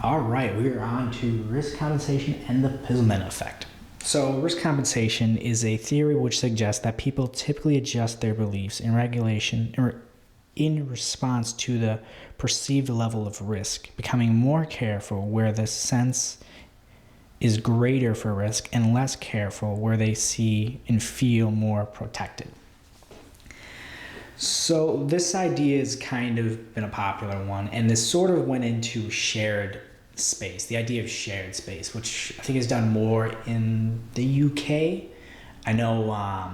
All right, we are on to risk compensation and the Peltzman effect. So, risk compensation is a theory which suggests that people typically adjust their beliefs in regulation in response to the perceived level of risk, becoming more careful where the sense is greater for risk and less careful where they see and feel more protected. So this idea has kind of been a popular one, and this sort of went into shared space, the idea of shared space, which I think is done more in the UK. I know, I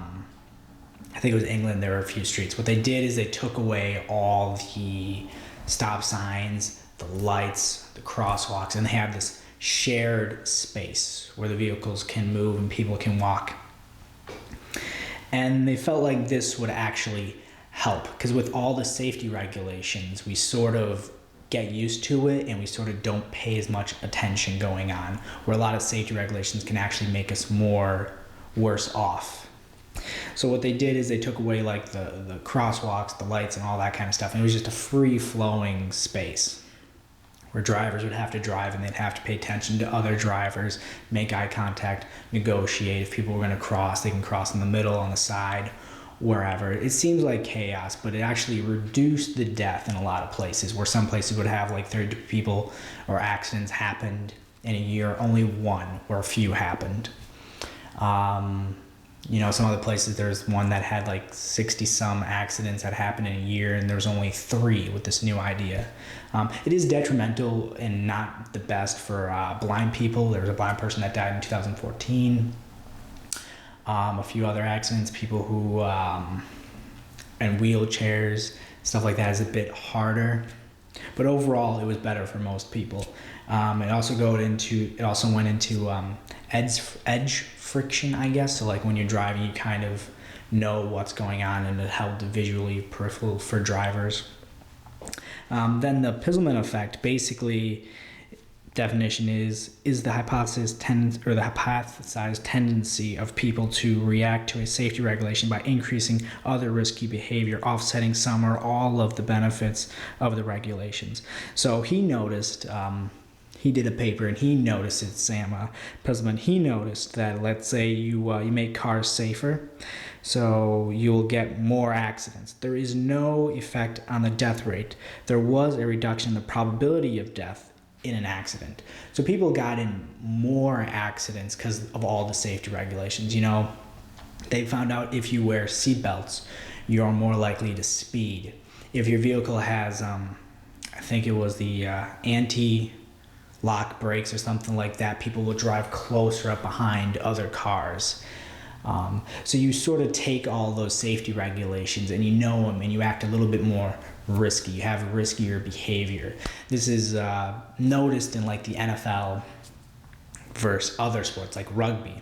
think it was England, there were a few streets. What they did is they took away all the stop signs, the lights, the crosswalks, and they have this shared space where the vehicles can move and people can walk. And they felt like this would actually help, because with all the safety regulations, we sort of get used to it and we sort of don't pay as much attention going on, where a lot of safety regulations can actually make us worse off. So what they did is they took away like the crosswalks, the lights, and all that kind of stuff, and it was just a free-flowing space where drivers would have to drive and they'd have to pay attention to other drivers, make eye contact, negotiate. If people were going to cross, they can cross in the middle, on the side, wherever. It seems like chaos, but it actually reduced the death in a lot of places, where some places would have like 30 people or accidents happened in a year, only one or a few happened. Some other places, there's one that had like 60 some accidents that happened in a year, and there's only 3 with this new idea. It is detrimental and not the best for blind people. There was a blind person that died in 2014. A few other accidents, people who in wheelchairs, stuff like that is a bit harder. But overall, it was better for most people. It also went into edge friction, I guess. So like when you're driving, you kind of know what's going on, and it helped visually peripheral for drivers. Then the Peltzman effect, basically, definition is the hypothesized tendency of people to react to a safety regulation by increasing other risky behavior, offsetting some or all of the benefits of the regulations. So he noticed, he did a paper and he noticed it, Sam Peltzman, he noticed that, let's say you make cars safer, so you'll get more accidents. There is no effect on the death rate. There was a reduction in the probability of death in an accident. So people got in more accidents because of all the safety regulations. They found out if you wear seatbelts, you're more likely to speed. If your vehicle has, I think it was the anti-lock brakes or something like that, people will drive closer up behind other cars. So you sort of take all those safety regulations and you know them, and you act a little bit more risky. You have riskier behavior. This is noticed in like the NFL versus other sports like rugby.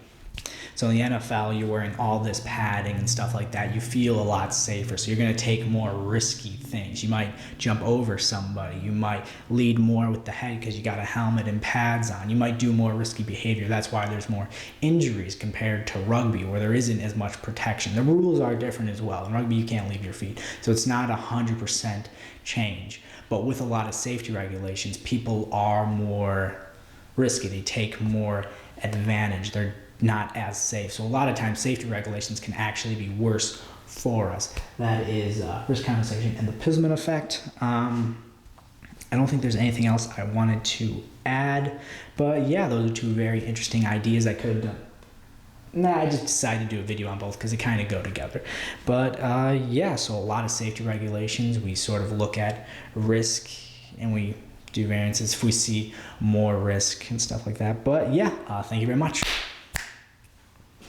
So in the NFL, you're wearing all this padding and stuff like that. You feel a lot safer. So you're going to take more risky things. You might jump over somebody. You might lead more with the head because you got a helmet and pads on. You might do more risky behavior. That's why there's more injuries compared to rugby, where there isn't as much protection. The rules are different as well. In rugby, you can't leave your feet. So it's not 100% change. But with a lot of safety regulations, people are more risky. They take more advantage. They're not as safe. So a lot of times safety regulations can actually be worse for us. That is risk compensation and the Peltzman effect. I don't think there's anything else I wanted to add, but yeah, those are 2 very interesting ideas I could have done. I just decided to do a video on both because they kind of go together. But so a lot of safety regulations, we sort of look at risk and we do variances if we see more risk and stuff like that. But yeah, thank you very much.